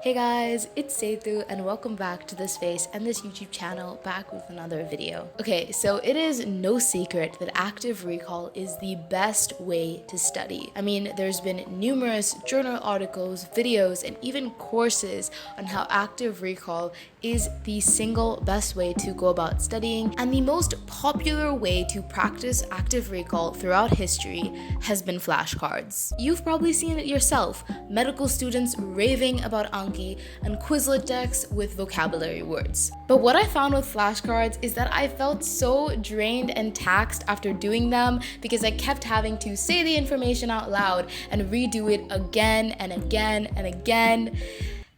Hey guys, it's Sethu and welcome back to this space and this YouTube channel, back with another video. Okay, so it is no secret that active recall is the best way to study. I mean, there's been numerous journal articles, videos, and even courses on how active recall is the single best way to go about studying, and the most popular way to practice active recall throughout history has been flashcards. You've probably seen it yourself, medical students raving about Anki and Quizlet decks with vocabulary words. But what I found with flashcards is that I felt so drained and taxed after doing them because I kept having to say the information out loud and redo it again and again and again.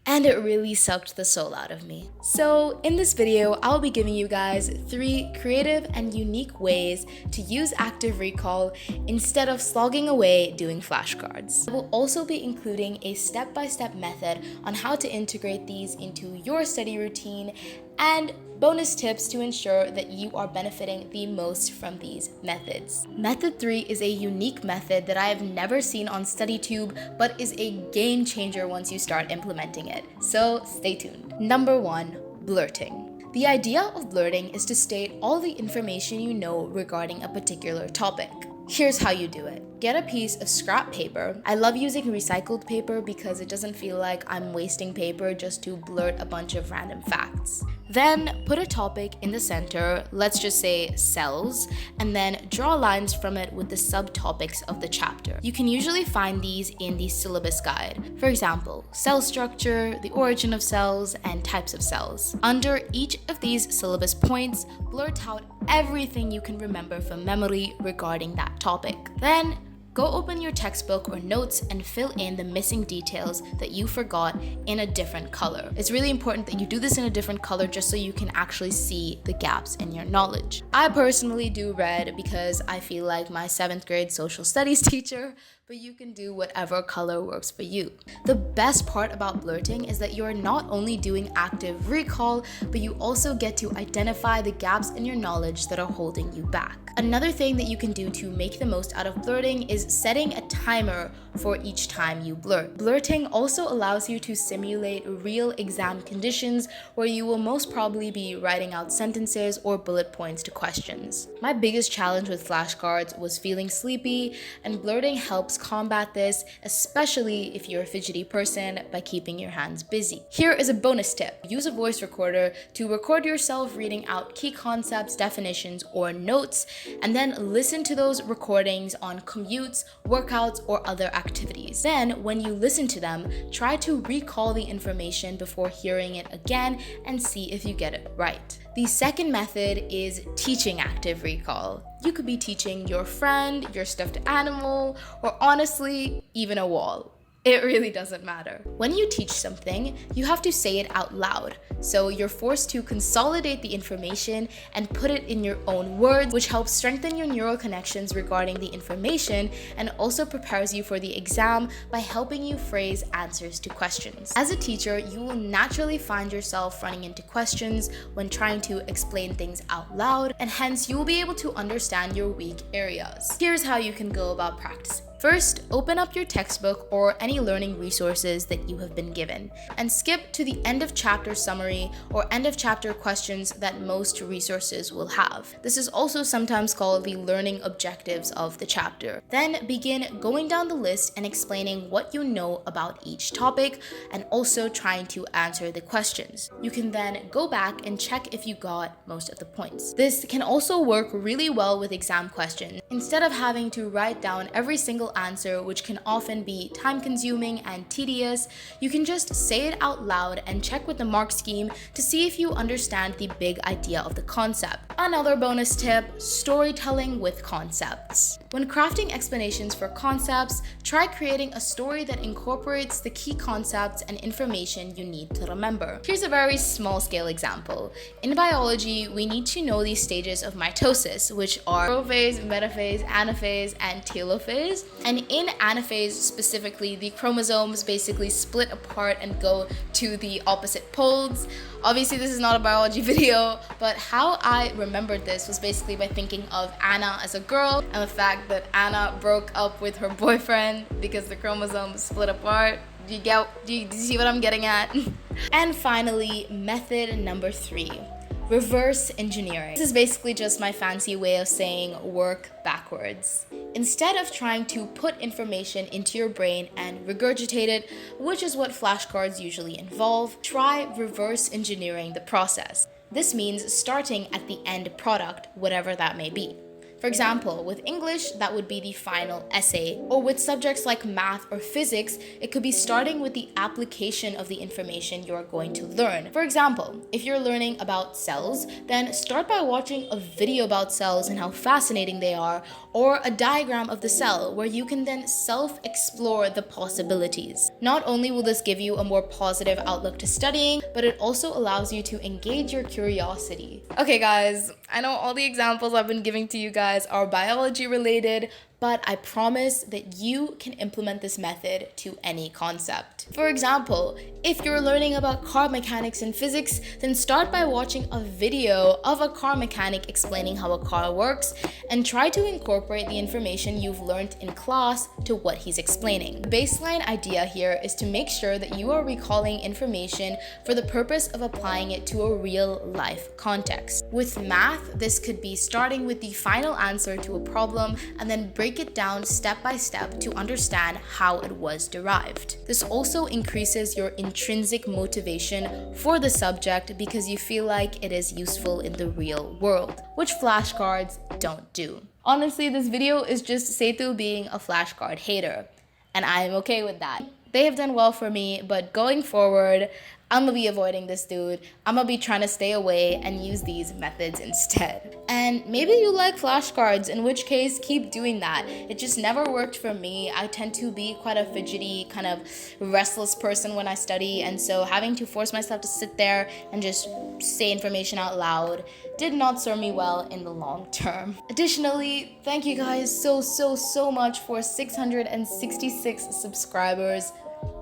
And it really sucked the soul out of me. So in this video, I'll be giving you guys 3 creative and unique ways to use active recall instead of slogging away doing flashcards. I will also be including a step-by-step method on how to integrate these into your study routine and bonus tips to ensure that you are benefiting the most from these methods. Method 3 is a unique method that I have never seen on StudyTube, but is a game changer once you start implementing it. So stay tuned. Number 1, blurting. The idea of blurting is to state all the information you know regarding a particular topic. Here's how you do it. Get a piece of scrap paper. I love using recycled paper because it doesn't feel like I'm wasting paper just to blurt a bunch of random facts. Then put a topic in the center, let's just say cells, and then draw lines from it with the subtopics of the chapter. You can usually find these in the syllabus guide. For example, cell structure, the origin of cells, and types of cells. Under each of these syllabus points, blurt out everything you can remember from memory regarding that topic. Then go open your textbook or notes and fill in the missing details that you forgot in a different color. It's really important that you do this in a different color just so you can actually see the gaps in your knowledge. I personally do red because I feel like my 7th grade social studies teacher, but you can do whatever color works for you. The best part about blurting is that you're not only doing active recall, but you also get to identify the gaps in your knowledge that are holding you back. Another thing that you can do to make the most out of blurting is setting a timer for each time you blurt. Blurting also allows you to simulate real exam conditions where you will most probably be writing out sentences or bullet points to questions. My biggest challenge with flashcards was feeling sleepy, and blurting helps combat this, especially if you're a fidgety person, by keeping your hands busy. Here is a bonus tip. Use a voice recorder to record yourself reading out key concepts, definitions, or notes, and then listen to those recordings on commutes, workouts, or other activities. Then, when you listen to them, try to recall the information before hearing it again and see if you get it right. The second method is teaching active recall. You could be teaching your friend, your stuffed animal, or honestly, even a wall. It really doesn't matter. When you teach something, you have to say it out loud. So you're forced to consolidate the information and put it in your own words, which helps strengthen your neural connections regarding the information and also prepares you for the exam by helping you phrase answers to questions. As a teacher, you will naturally find yourself running into questions when trying to explain things out loud, and hence you will be able to understand your weak areas. Here's how you can go about practicing. First, open up your textbook or any learning resources that you have been given, and skip to the end of chapter summary or end of chapter questions that most resources will have. This is also sometimes called the learning objectives of the chapter. Then begin going down the list and explaining what you know about each topic and also trying to answer the questions. You can then go back and check if you got most of the points. This can also work really well with exam questions. Instead of having to write down every single answer, which can often be time-consuming and tedious, you can just say it out loud and check with the mark scheme to see if you understand the big idea of the concept. Another bonus tip, storytelling with concepts. When crafting explanations for concepts, try creating a story that incorporates the key concepts and information you need to remember. Here's a very small-scale example. In biology, we need to know the stages of mitosis, which are prophase, metaphase, anaphase, and telophase. And in anaphase specifically, the chromosomes basically split apart and go to the opposite poles. Obviously, this is not a biology video, but how I remembered this was basically by thinking of Anna as a girl and the fact that Anna broke up with her boyfriend because the chromosomes split apart. Do you see what I'm getting at? And finally, method number 3. Reverse engineering. This is basically just my fancy way of saying work backwards. Instead of trying to put information into your brain and regurgitate it, which is what flashcards usually involve, try reverse engineering the process. This means starting at the end product, whatever that may be. For example, with English, that would be the final essay, or with subjects like math or physics, it could be starting with the application of the information you are going to learn. For example, if you're learning about cells, then start by watching a video about cells and how fascinating they are, or a diagram of the cell where you can then self-explore the possibilities. Not only will this give you a more positive outlook to studying, but it also allows you to engage your curiosity. Okay guys, I know all the examples I've been giving to you guys are biology related, but I promise that you can implement this method to any concept. For example, if you're learning about car mechanics in physics, then start by watching a video of a car mechanic explaining how a car works and try to incorporate the information you've learned in class to what he's explaining. The baseline idea here is to make sure that you are recalling information for the purpose of applying it to a real life context. With math, this could be starting with the final answer to a problem and then break it down step by step to understand how it was derived. This also increases your intrinsic motivation for the subject because you feel like it is useful in the real world, which flashcards don't do. Honestly, this video is just Setu being a flashcard hater, and I am okay with that. They have done well for me, but going forward, I'm gonna be avoiding this dude. I'm gonna be trying to stay away and use these methods instead. And maybe you like flashcards, in which case keep doing that. It just never worked for me. I tend to be quite a fidgety, kind of restless person when I study, and so having to force myself to sit there and just say information out loud did not serve me well in the long term. Additionally, thank you guys so much for 666 subscribers.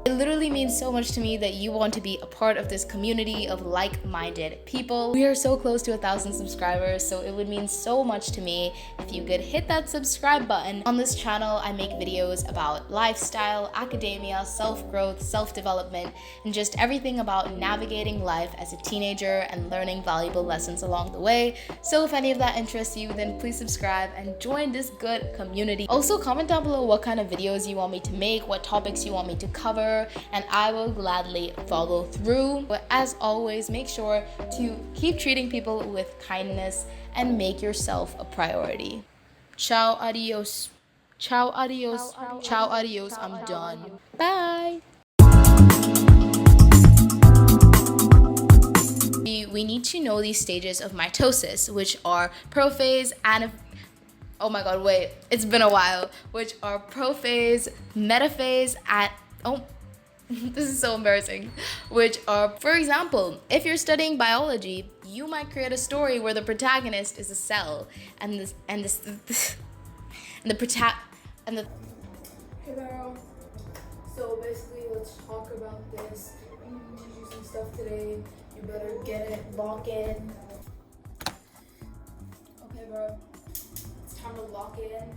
It literally means so much to me that you want to be a part of this community of like-minded people. We are so close to 1,000 subscribers, so it would mean so much to me if you could hit that subscribe button. On this channel, I make videos about lifestyle, academia, self-growth, self-development, and just everything about navigating life as a teenager and learning valuable lessons along the way. So if any of that interests you, then please subscribe and join this good community. Also, comment down below what kind of videos you want me to make, what topics you want me to cover, and I will gladly follow through. But as always, make sure to keep treating people with kindness and make yourself a priority. Ciao, adios. Ciao, adios. Ciao, adios. I'm done. Bye. We need to know these stages of mitosis, which are prophase, oh my god, wait, it's been a while, which are prophase, metaphase, and this is so embarrassing, which are, for example, if you're studying biology, you might create a story where the protagonist is a cell, and the Hey girl, so basically let's talk about this. I'm gonna teach you some stuff today. You better get it, lock in. Okay bro, it's time to lock in.